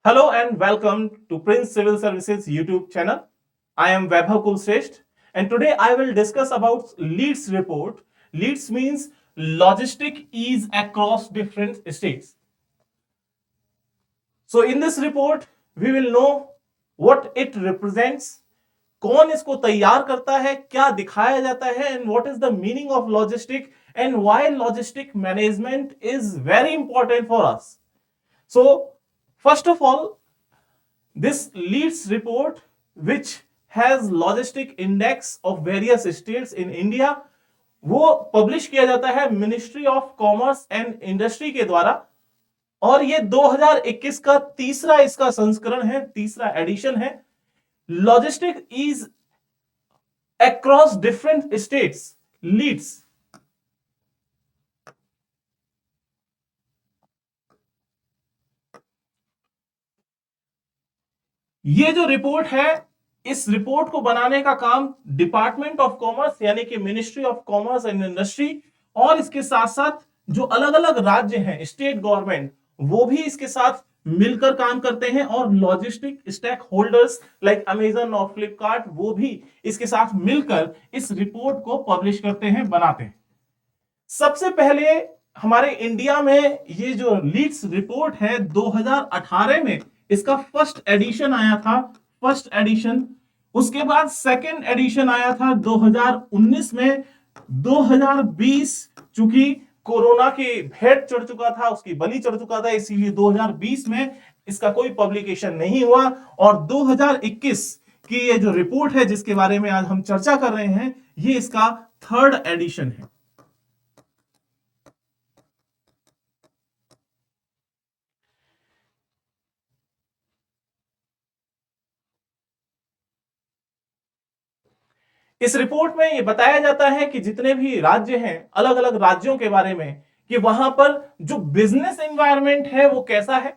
Hello and welcome to Prince Civil Services YouTube channel. I am Vaibhav Kulshrestha and today I will discuss about LEADS report. LEADS means logistic ease across different states. So in this report we will know what it represents, कौन इसको तैयार करता है, क्या दिखाया जाता है and what is the meaning of logistic and why logistic management is very important for us. So first of all, this LEADS report, which has logistic index of various states in India, वो publish किया जाता है ministry of commerce and industry के द्वारा और ये 2021 का तीसरा इसका संस्करण है, तीसरा एडिशन है. Logistic is across different states, LEADS. ये जो रिपोर्ट है, इस रिपोर्ट को बनाने का काम डिपार्टमेंट ऑफ कॉमर्स यानी कि ministry of commerce and industry और इसके साथ साथ जो अलग अलग राज्य हैं, स्टेट गवर्नमेंट, वो भी इसके साथ मिलकर काम करते हैं और logistic stake holders like Amazon और फ्लिपकार्ट वो भी इसके साथ मिलकर इस रिपोर्ट को पब्लिश करते हैं, बनाते हैं. सबसे पहले हमारे इंडिया में ये जो लीड्स रिपोर्ट है 2018 में इसका फर्स्ट एडिशन आया था, फर्स्ट एडिशन. उसके बाद सेकंड एडिशन आया था 2019 में. 2020 चूंकि कोरोना के भेंट चढ़ चुका था, उसकी बलि चढ़ चुका था, इसीलिए 2020 में इसका कोई पब्लिकेशन नहीं हुआ. और 2021 की ये जो रिपोर्ट है जिसके बारे में आज हम चर्चा कर रहे हैं, ये इसका थर्ड एडिशन है. इस रिपोर्ट में यह बताया जाता है कि जितने भी राज्य हैं, अलग अलग राज्यों के बारे में, कि वहां पर जो बिजनेस एनवायरनमेंट है वो कैसा है,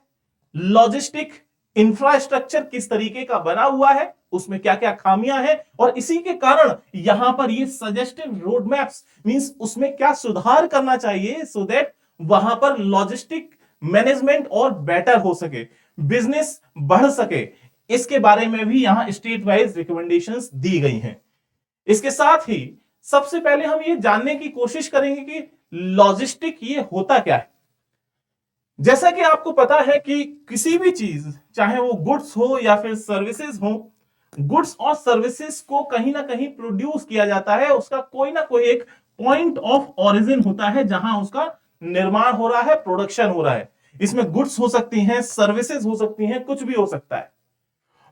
लॉजिस्टिक इंफ्रास्ट्रक्चर किस तरीके का बना हुआ है, उसमें क्या क्या खामियां हैं, और इसी के कारण यहां पर ये सजेस्टिव रोड मैप्स मींस उसमें क्या सुधार करना चाहिए सो दैट वहां पर लॉजिस्टिक मैनेजमेंट और बेटर हो सके, बिजनेस बढ़ सके. इसके बारे में भी यहां स्टेट वाइज रिकमेंडेशंस दी गई हैं. इसके साथ ही सबसे पहले हम ये जानने की कोशिश करेंगे कि लॉजिस्टिक ये होता क्या है. जैसा कि आपको पता है कि किसी भी चीज, चाहे वो गुड्स हो या फिर सर्विसेज हो, गुड्स और सर्विसेज को कहीं ना कहीं प्रोड्यूस किया जाता है, उसका कोई ना कोई एक पॉइंट ऑफ ओरिजिन होता है जहां उसका निर्माण हो रहा है, प्रोडक्शन हो रहा है. इसमें गुड्स हो सकती हैं, सर्विसेज हो सकती हैं, कुछ भी हो सकता है.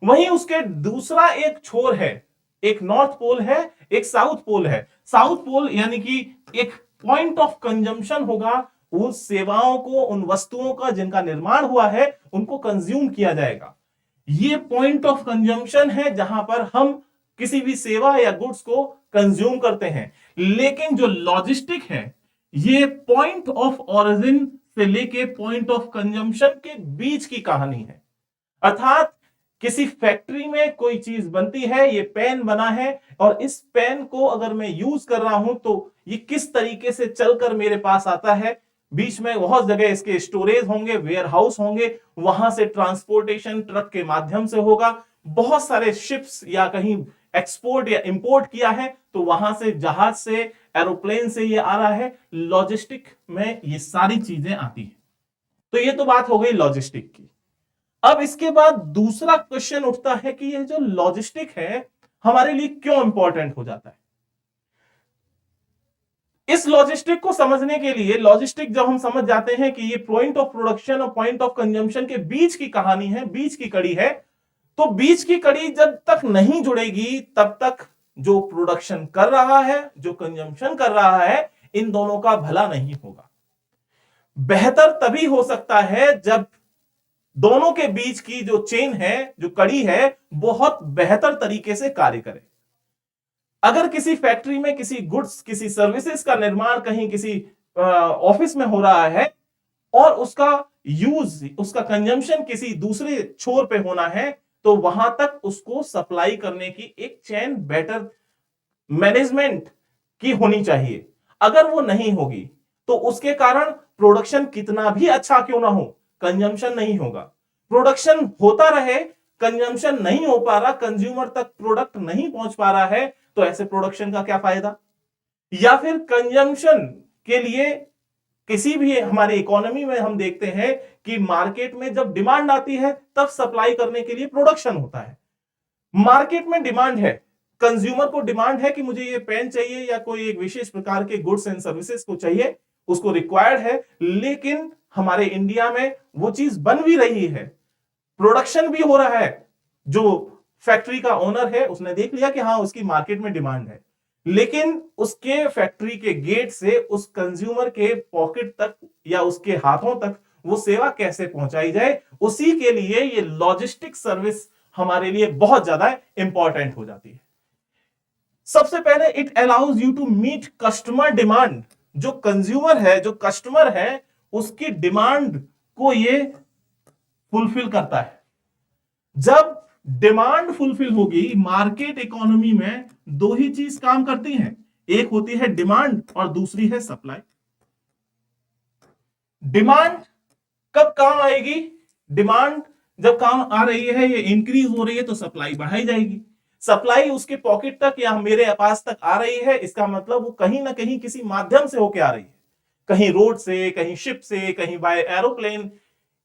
वहीं उसके दूसरा एक छोर है, एक नॉर्थ पोल है, एक साउथ पोल है. साउथ पोल यानी कि एक पॉइंट ऑफ कंजम्पशन होगा, उन सेवाओं को, उन वस्तुओं का जिनका निर्माण हुआ है उनको कंज्यूम किया जाएगा. ये पॉइंट ऑफ कंजम्पशन है जहां पर हम किसी भी सेवा या गुड्स को कंज्यूम करते हैं. लेकिन जो लॉजिस्टिक है ये पॉइंट ऑफ ओरिजिन से लेके पॉइंट ऑफ कंजम्पशन के बीच की कहानी है. अर्थात किसी फैक्ट्री में कोई चीज बनती है, ये पेन बना है और इस पेन को अगर मैं यूज कर रहा हूं तो ये किस तरीके से चलकर मेरे पास आता है. बीच में बहुत जगह इसके स्टोरेज होंगे, वेयर हाउस होंगे, वहां से ट्रांसपोर्टेशन ट्रक के माध्यम से होगा. बहुत सारे शिप्स या कहीं एक्सपोर्ट या इंपोर्ट किया है तो वहां से जहाज से, एरोप्लेन से ये आ रहा है. लॉजिस्टिक में ये सारी चीजें आती है. तो ये तो बात हो गई लॉजिस्टिक की. अब इसके बाद दूसरा क्वेश्चन उठता है कि ये जो लॉजिस्टिक है हमारे लिए क्यों इंपॉर्टेंट हो जाता है. इस लॉजिस्टिक को समझने के लिए, लॉजिस्टिक जब हम समझ जाते हैं कि ये पॉइंट ऑफ प्रोडक्शन और पॉइंट ऑफ कंजम्पशन के बीच की कहानी है, बीच की कड़ी है, तो बीच की कड़ी जब तक नहीं जुड़ेगी तब तक जो प्रोडक्शन कर रहा है, जो कंजम्पशन कर रहा है, इन दोनों का भला नहीं होगा. बेहतर तभी हो सकता है जब दोनों के बीच की जो चेन है, जो कड़ी है, बहुत बेहतर तरीके से कार्य करे. अगर किसी फैक्ट्री में किसी गुड्स, किसी सर्विसेज का निर्माण कहीं किसी ऑफिस में हो रहा है और उसका यूज, उसका कंजम्पशन किसी दूसरे छोर पे होना है, तो वहां तक उसको सप्लाई करने की एक चेन बेटर मैनेजमेंट की होनी चाहिए. अगर वो नहीं होगी तो उसके कारण प्रोडक्शन कितना भी अच्छा क्यों ना हो, कंजम्पशन नहीं होगा. प्रोडक्शन होता रहे, कंजम्पशन नहीं हो पा रहा, कंज्यूमर तक प्रोडक्ट नहीं पहुंच पा रहा है, तो ऐसे प्रोडक्शन का क्या फायदा। या फिर कंजम्पशन के लिए किसी भी हमारी इकोनॉमी में हम देखते हैं कि मार्केट में जब डिमांड आती है तब सप्लाई करने के लिए प्रोडक्शन होता है। मार्केट में डिमांड है, कंज्यूमर को डिमांड है कि मुझे ये पेन चाहिए या कोई एक विशेष प्रकार के गुड्स एंड सर्विसेज को चाहिए, उसको रिक्वायर्ड है, लेकिन हमारे इंडिया में वो चीज बन भी रही है, प्रोडक्शन भी हो रहा है। जो फैक्ट्री का ओनर है उसने देख लिया कि हाँ उसकी मार्केट में डिमांड है, लेकिन उसके फैक्ट्री के गेट से उस कंज्यूमर के पॉकेट तक या उसके हाथों तक वो सेवा कैसे पहुंचाई जाए, उसी के लिए ये लॉजिस्टिक सर्विस हमारे लिए बहुत ज्यादा इंपॉर्टेंट हो जाती है। सबसे पहले it allows you to meet customer demand. जो कंज्यूमर है, जो कस्टमर है, उसकी डिमांड को ये फुलफिल करता है। जब डिमांड फुलफिल होगी, मार्केट इकोनॉमी में दो ही चीज काम करती हैं, एक होती है डिमांड और दूसरी है सप्लाई। डिमांड कब काम आएगी, डिमांड जब काम आ रही है, ये इंक्रीज हो रही है, तो सप्लाई बढ़ाई जाएगी। सप्लाई उसके पॉकेट तक या मेरे पास तक आ रही है, इसका मतलब वो कहीं ना कहीं किसी माध्यम से होके आ रही है, कहीं रोड से, कहीं शिप से, कहीं बाय एरोप्लेन,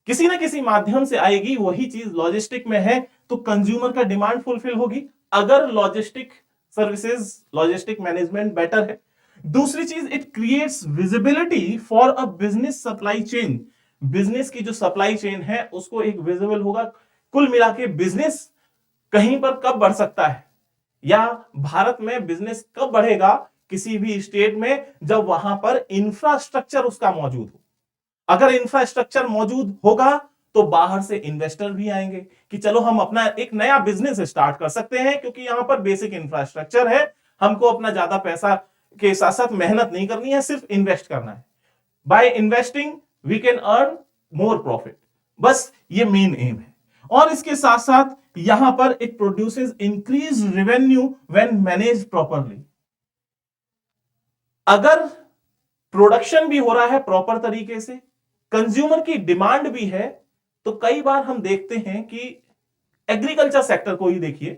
किसी ना किसी माध्यम से आएगी। वही चीज लॉजिस्टिक में है, तो कंज्यूमर का डिमांड फुलफिल होगी अगर logistic services, logistic management better है। दूसरी चीज, it creates visibility for a business supply chain. Business की जो सप्लाई चेन है उसको एक विजिबल होगा। कुल मिला के बिजनेस कहीं पर कब बढ़ सकता है, या भारत में बिजनेस कब बढ़ेगा किसी भी स्टेट में, जब वहां पर इंफ्रास्ट्रक्चर उसका मौजूद हो। अगर इंफ्रास्ट्रक्चर मौजूद होगा तो बाहर से इन्वेस्टर भी आएंगे कि चलो हम अपना एक नया बिजनेस स्टार्ट कर सकते हैं, क्योंकि यहां पर बेसिक इंफ्रास्ट्रक्चर है, हमको अपना ज्यादा पैसा के साथ साथ मेहनत नहीं करनी है, सिर्फ इन्वेस्ट करना है। By investing we can earn more profit, बस ये मेन एम है। और इसके साथ साथ यहां पर it produces increase revenue when manage properly. अगर प्रोडक्शन भी हो रहा है प्रॉपर तरीके से, कंज्यूमर की डिमांड भी है, तो कई बार हम देखते हैं कि एग्रीकल्चर सेक्टर को ही देखिए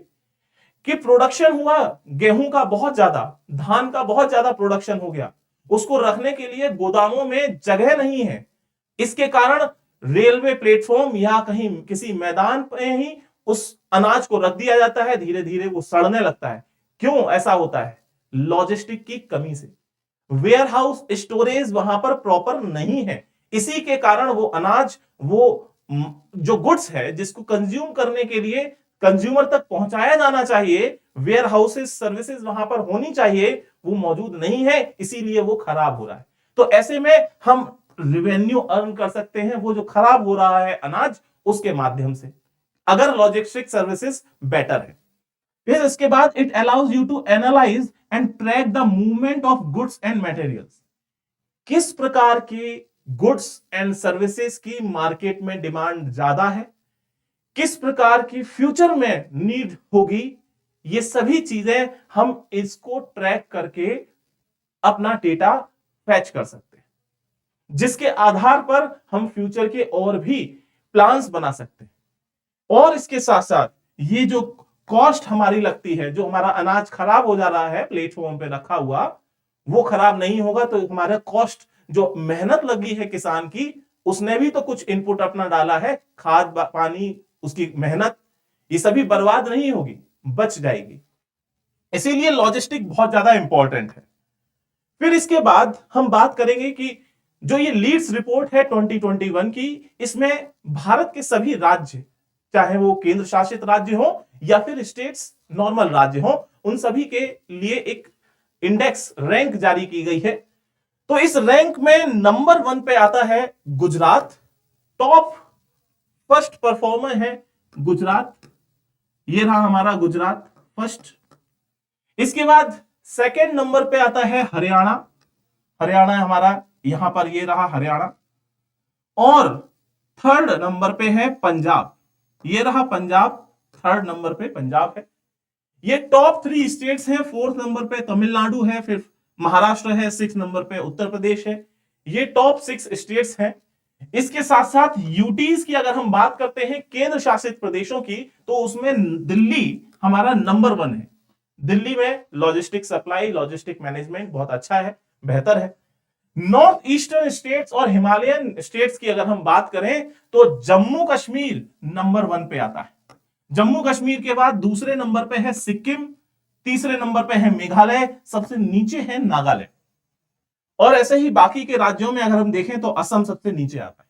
कि प्रोडक्शन हुआ गेहूं का बहुत ज्यादा, धान का बहुत ज्यादा प्रोडक्शन हो गया, उसको रखने के लिए गोदामों में जगह नहीं है। इसके कारण रेलवे प्लेटफॉर्म या कहीं किसी मैदान पे ही उस अनाज को रख दिया जाता है, धीरे धीरे वो सड़ने लगता है। क्यों ऐसा होता है? लॉजिस्टिक की कमी से। वेयर हाउस स्टोरेज वहां पर प्रॉपर नहीं है, इसी के कारण वो अनाज, वो जो गुड्स है जिसको कंज्यूम करने के लिए कंज्यूमर तक पहुंचाया जाना चाहिए, वेयर हाउसेस सर्विसेज वहां पर होनी चाहिए, वो मौजूद नहीं है, इसीलिए वो खराब हो रहा है। तो ऐसे में हम रेवेन्यू अर्न कर सकते हैं वो जो खराब हो रहा है अनाज, उसके माध्यम से, अगर लॉजिस्टिक सर्विसेज बेटर है। फिर इसके बाद it allows you to analyse and track the movement of goods and materials. किस प्रकार की गुड्स एंड सर्विसेज की मार्केट में डिमांड ज्यादा है, किस प्रकार की फ्यूचर में नीड होगी, ये सभी चीजें हम इसको ट्रैक करके अपना डेटा फैच कर सकते हैं, जिसके आधार पर हम फ्यूचर के और भी प्लान्स बना सकते हैं। और इसके साथ साथ ये जो कॉस्ट हमारी लगती है, जो हमारा अनाज खराब हो जा रहा है प्लेटफॉर्म पे रखा हुआ, वो खराब नहीं होगा, तो हमारा कॉस्ट, जो मेहनत लगी है किसान की, उसने भी तो कुछ इनपुट अपना डाला है, खाद पानी, उसकी मेहनत, ये सभी बर्बाद नहीं होगी, बच जाएगी। इसीलिए लॉजिस्टिक बहुत ज्यादा इंपॉर्टेंट है। फिर इसके बाद हम बात करेंगे कि जो ये लीड्स रिपोर्ट है 2021 की, इसमें भारत के सभी राज्य, चाहे वो केंद्र शासित राज्य हो या फिर स्टेट्स नॉर्मल राज्य हो, उन सभी के लिए एक इंडेक्स रैंक जारी की गई है। तो इस रैंक में नंबर 1 पे आता है गुजरात, टॉप फर्स्ट परफॉर्मर है गुजरात, ये रहा हमारा गुजरात फर्स्ट। इसके बाद सेकंड नंबर पे आता है हरियाणा, हरियाणा हमारा यहां पर ये रहा हरियाणा। और थर्ड नंबर पे है पंजाब, ये रहा पंजाब, थर्ड नंबर पे पंजाब है। ये टॉप 3 स्टेट्स हैं। फोर्थ नंबर पे तमिलनाडु है, फिर महाराष्ट्र है, 6 नंबर पे उत्तर प्रदेश है। ये टॉप 6 स्टेट्स हैं। इसके साथ साथ यूटीज की अगर हम बात करते हैं केंद्र शासित प्रदेशों की, तो उसमें दिल्ली हमारा नंबर 1 है। दिल्ली में लॉजिस्टिक सप्लाई, लॉजिस्टिक मैनेजमेंट बहुत अच्छा है, बेहतर है। नॉर्थ ईस्टर्न स्टेट्स और हिमालयन स्टेट्स की अगर हम बात करें तो जम्मू कश्मीर नंबर 1 पे आता है। जम्मू कश्मीर के बाद दूसरे नंबर पे है सिक्किम, तीसरे नंबर पे है मेघालय, सबसे नीचे है नागालैंड। और ऐसे ही बाकी के राज्यों में अगर हम देखें तो असम सबसे नीचे आता है।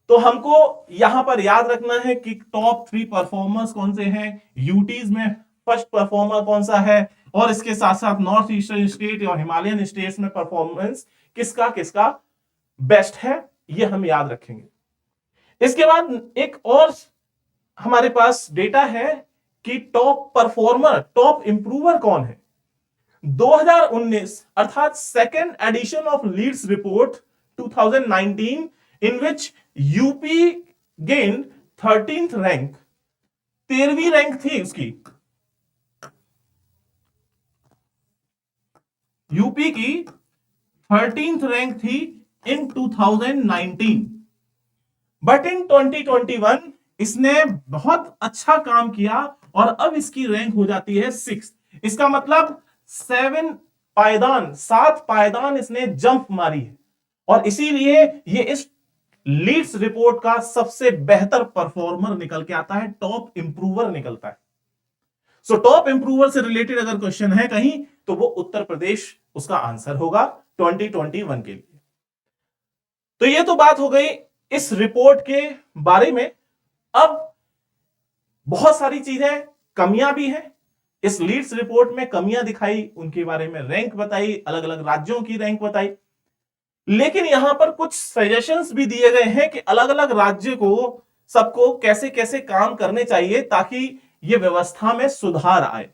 तो हमको यहां पर याद रखना है कि टॉप 3 परफॉर्मर्स कौन से हैं, यूटीज में फर्स्ट परफॉर्मर कौन सा है, और इसके साथ साथ नॉर्थ ईस्टर्न स्टेट और हिमालयन स्टेट्स में परफॉर्मेंस किसका किसका बेस्ट है, ये हम याद रखेंगे। इसके बाद एक और हमारे पास डेटा है कि टॉप परफॉर्मर, टॉप इंप्रूवर कौन है। 2019 अर्थात second edition of LEADS report 2019 in which UP gained 13th rank, 13वीं रैंक थी उसकी, यूपी की 13th रैंक थी इन 2019। बट इन 2021 इसने बहुत अच्छा काम किया और अब इसकी रैंक हो जाती है 6। इसका मतलब 7 पायदान इसने जंप मारी है, और इसीलिए ये इस लीड्स रिपोर्ट का सबसे बेहतर परफॉर्मर निकल के आता है, टॉप इंप्रूवर निकलता है। सो टॉप इंप्रूवर से रिलेटेड अगर क्वेश्चन है कहीं, तो वो उत्तर प्रदेश उसका आंसर होगा 2021 के लिए। तो ये तो बात हो गई इस रिपोर्ट के बारे में। अब बहुत सारी चीजें, कमियां भी हैं इस लीड्स रिपोर्ट में, कमियां दिखाई, उनके बारे में रैंक बताई, अलग अलग राज्यों की रैंक बताई। लेकिन यहां पर कुछ सजेशंस भी दिए गए हैं कि अलग अलग राज्य को, सबको कैसे कैसे काम करने चाहिए ताकि ये व्यवस्था में सुधार आए।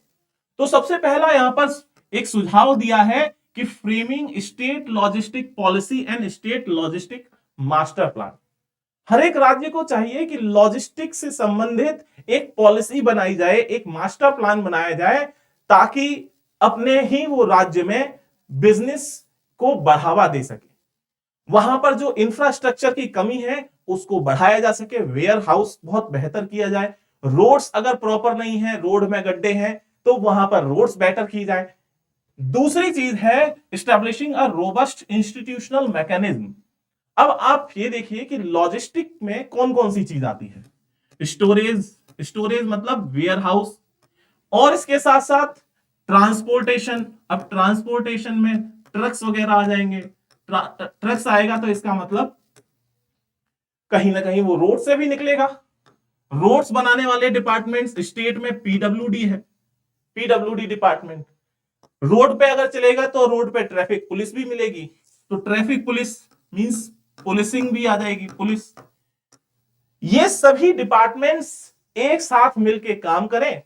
तो सबसे पहला यहां पर एक सुझाव दिया है कि framing state logistic policy and state logistic master plan. हर एक राज्य को चाहिए कि लॉजिस्टिक से संबंधित एक पॉलिसी बनाई जाए, एक मास्टर प्लान बनाया जाए, ताकि अपने ही वो राज्य में बिजनेस को बढ़ावा दे सके। वहां पर जो इंफ्रास्ट्रक्चर की कमी है उसको बढ़ाया जा सके, वेयर हाउस बहुत बेहतर किया जाए, रोड्स अगर प्रॉपर नहीं है, रोड में गड्ढे हैं, तो वहां पर रोड्स बेटर की जाए। दूसरी चीज है establishing a robust institutional mechanism. अब आप ये देखिए कि लॉजिस्टिक में कौन कौन सी चीज आती है। स्टोरेज, स्टोरेज मतलब वेयर हाउस, और इसके साथ साथ ट्रांसपोर्टेशन। अब ट्रांसपोर्टेशन में ट्रक्स वगैरह आ जाएंगे, ट्रक्स आएगा तो इसका मतलब कहीं ना कहीं वो रोड से भी निकलेगा। रोड्स बनाने वाले डिपार्टमेंट्स स्टेट में पीडब्ल्यूडी है, पीडब्ल्यूडी डिपार्टमेंट। रोड पे अगर चलेगा तो रोड पे ट्रैफिक पुलिस भी मिलेगी, तो ट्रैफिक पुलिस मींस पुलिसिंग भी आ जाएगी, पुलिस। ये सभी डिपार्टमेंट्स एक साथ मिलकर काम करें,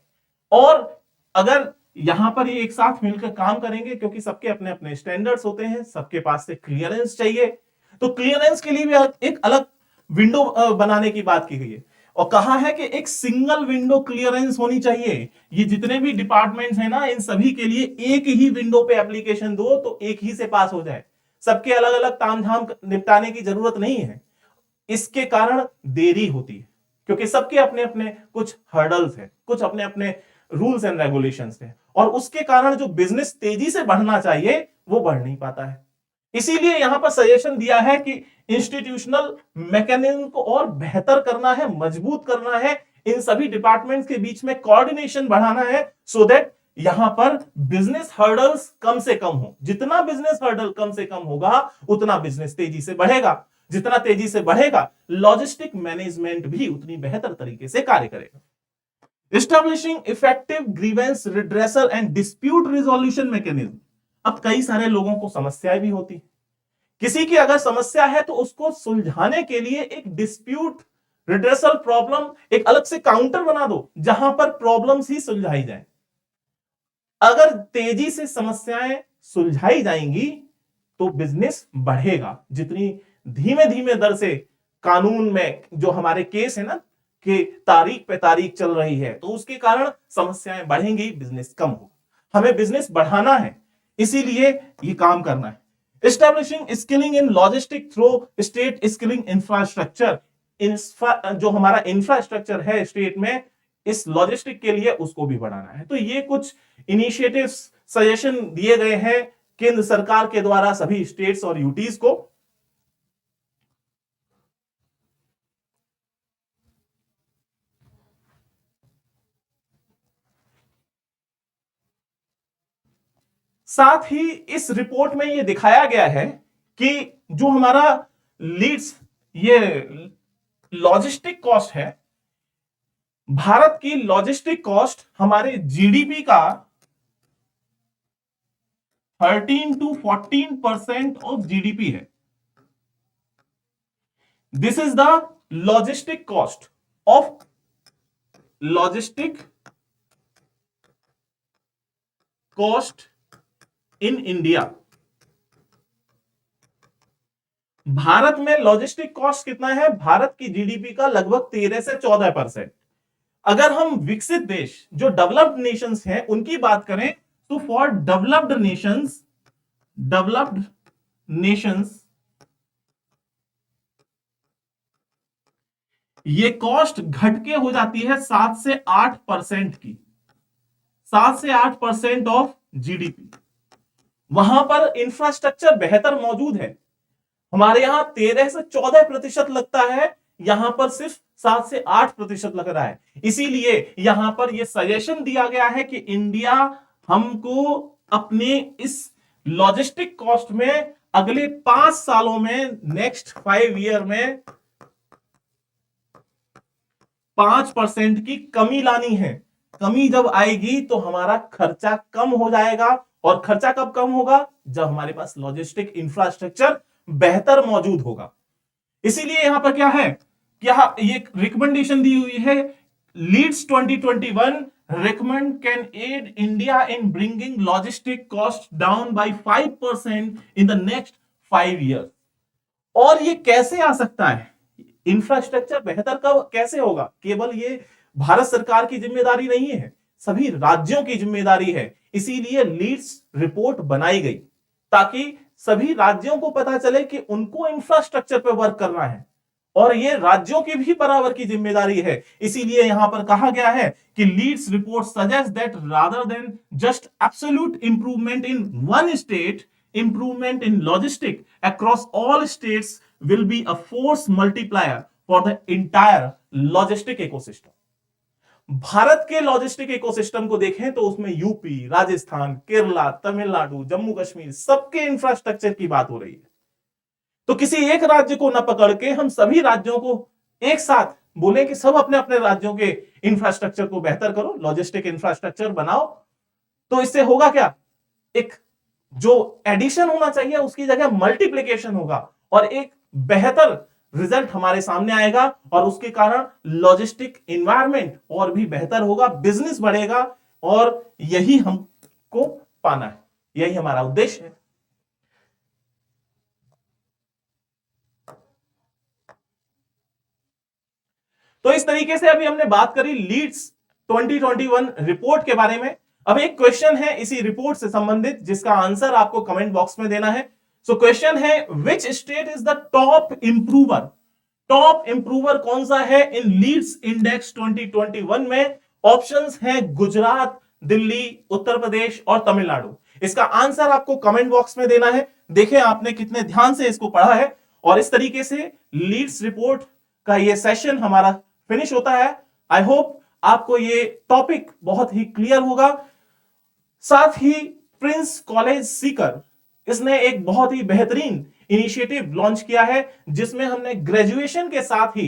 और अगर यहां पर ये एक साथ मिलकर काम करेंगे, क्योंकि सबके अपने अपने स्टैंडर्ड्स होते हैं, सबके पास से क्लियरेंस चाहिए, तो क्लियरेंस के लिए भी एक अलग विंडो बनाने की बात की गई है, और कहा है कि एक सिंगल विंडो क्लियरेंस होनी चाहिए। ये जितने भी डिपार्टमेंट्स हैं ना, इन सभी के लिए एक ही विंडो पे एप्लीकेशन दो तो एक ही से पास हो जाए, सबके अलग अलग तामझाम निपटाने की जरूरत नहीं है। इसके कारण देरी होती है, क्योंकि सबके अपने अपने कुछ हर्डल्स हैं, कुछ अपने अपने रूल्स एंड रेगुलेशंस हैं, और उसके कारण जो बिजनेस तेजी से बढ़ना चाहिए वो बढ़ नहीं पाता है। इसीलिए यहां पर सजेशन दिया है कि इंस्टीट्यूशनल मैकेनिज्म को और बेहतर करना है, मजबूत करना है, इन सभी डिपार्टमेंट्स के बीच में कोऑर्डिनेशन बढ़ाना है, सो दैट यहां पर बिजनेस हर्डल्स कम से कम हो। जितना बिजनेस हर्डल कम से कम होगा उतना बिजनेस तेजी से बढ़ेगा, जितना तेजी से बढ़ेगा लॉजिस्टिक मैनेजमेंट भी उतनी बेहतर तरीके से कार्य करेगा। Establishing effective grievance redressal and dispute resolution mechanism. अब कई सारे लोगों को समस्याएं भी होती, किसी की अगर समस्या है तो उसको सुलझाने के लिए एक डिस्प्यूट रिड्रेसल प्रॉब्लम, एक अलग से काउंटर बना दो जहां पर प्रॉब्लम्स ही सुलझाई जाए। अगर तेजी से समस्याएं सुलझाई जाएंगी तो बिजनेस बढ़ेगा। जितनी धीमे धीमे दर से कानून में जो हमारे केस है ना कि तारीख पे तारीख चल रही है, तो उसके कारण समस्याएं बढ़ेंगी, बिजनेस कम होगा। हमें बिजनेस बढ़ाना है, इसीलिए ये काम करना है। Establishing skilling in logistic through state skilling infrastructure, जो हमारा इंफ्रास्ट्रक्चर है स्टेट में इस लॉजिस्टिक के लिए उसको भी बढ़ाना है। तो ये कुछ इनिशिएटिव्स सजेशन दिए गए हैं केंद्र सरकार के द्वारा सभी स्टेट्स और यूटीज को। साथ ही इस रिपोर्ट में यह दिखाया गया है कि जो हमारा लीड्स ये लॉजिस्टिक कॉस्ट है, भारत की लॉजिस्टिक कॉस्ट हमारे जीडीपी का 13 to 14% ऑफ जीडीपी है। This is the logistic cost of logistic cost in India. Bharat में लॉजिस्टिक कॉस्ट कितना है? भारत की जीडीपी का लगभग 13 से 14%। अगर हम विकसित देश जो डेवलप्ड नेशंस हैं उनकी बात करें तो फॉर डेवलप्ड नेशंस ये कॉस्ट घट के हो जाती है 7 से 8% की, 7 से 8% ऑफ जीडीपी। वहां पर इंफ्रास्ट्रक्चर बेहतर मौजूद है। हमारे यहां 13 से 14% लगता है, यहां पर सिर्फ 7 से 8% लग रहा है। इसीलिए यहां पर यह सजेशन दिया गया है कि इंडिया हमको अपने इस लॉजिस्टिक कॉस्ट में अगले 5 सालों में, नेक्स्ट 5 ईयर में 5% की कमी लानी है। कमी जब आएगी तो हमारा खर्चा कम हो जाएगा, और खर्चा कब कम होगा? जब हमारे पास लॉजिस्टिक इंफ्रास्ट्रक्चर बेहतर मौजूद होगा। इसीलिए यहां पर क्या है, क्या ये रिकमेंडेशन दी हुई है, Leeds 2021 recommend can aid India in bringing logistic cost down by 5% in the next 5 years। और ये कैसे आ सकता है? इंफ्रास्ट्रक्चर बेहतर कब कैसे होगा? केवल ये भारत सरकार की जिम्मेदारी नहीं है, सभी राज्यों की जिम्मेदारी है। इसीलिए लीड्स रिपोर्ट बनाई गई ताकि सभी राज्यों को पता चले कि उनको इंफ्रास्ट्रक्चर पे वर्क करना है, और ये राज्यों की भी बराबर की जिम्मेदारी है। इसीलिए यहां पर कहा गया है कि LEADS report suggest that rather than just absolute improvement in one state, improvement in logistic across all states will be a force multiplier for the entire logistic ecosystem. Bharat के लॉजिस्टिक इकोसिस्टम को देखें तो उसमें यूपी, राजस्थान, केरला, तमिलनाडु, जम्मू कश्मीर सबके infrastructure की बात हो रही है। तो किसी एक राज्य को न पकड़ के हम सभी राज्यों को एक साथ बोले कि सब अपने अपने राज्यों के इंफ्रास्ट्रक्चर को बेहतर करो, लॉजिस्टिक इंफ्रास्ट्रक्चर बनाओ, तो इससे होगा क्या? एक जो एडिशन होना चाहिए उसकी जगह मल्टीप्लिकेशन होगा, और एक बेहतर रिजल्ट हमारे सामने आएगा, और उसके कारण लॉजिस्टिक एनवायरनमेंट और भी बेहतर होगा, बिजनेस बढ़ेगा, और यही हमको पाना है, यही हमारा उद्देश्य है। तो इस तरीके से अभी हमने बात करी लीड्स 2021 रिपोर्ट के बारे में। अब एक क्वेश्चन है इसी रिपोर्ट से संबंधित जिसका आंसर आपको कमेंट बॉक्स में देना है। सो क्वेश्चन है, which state is the top improver? Top improver कौन सा है इन लीड्स इंडेक्स 2021 में? ऑप्शंस हैं गुजरात, दिल्ली, उत्तर प्रदेश और तमिलनाडु। इसका आंसर आपको कमेंट बॉक्स में देना है। देखें आपने कितने ध्यान से इसको पढ़ा है। और इस तरीके से लीड्स रिपोर्ट का ये सेशन हमारा फिनिश होता है। आई होप आपको ये टॉपिक बहुत ही क्लियर होगा। साथ ही प्रिंस कॉलेज सीकर, इसने एक बहुत ही बेहतरीन इनिशिएटिव लॉन्च किया है जिसमें हमने ग्रेजुएशन के साथ ही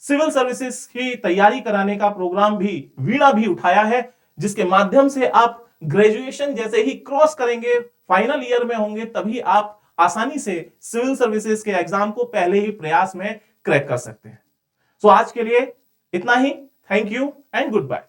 सिविल सर्विसेज की तैयारी कराने का प्रोग्राम भी, वीणा भी उठाया है, जिसके माध्यम से आप ग्रेजुएशन जैसे ही क्रॉस करेंगे, फाइनल ईयर में होंगे, तभी आप आसानी से सिविल सर्विसेज के एग्जाम को पहले ही प्रयास में क्रैक कर सकते हैं। सो आज के लिए इतना ही। Thank you and good bye.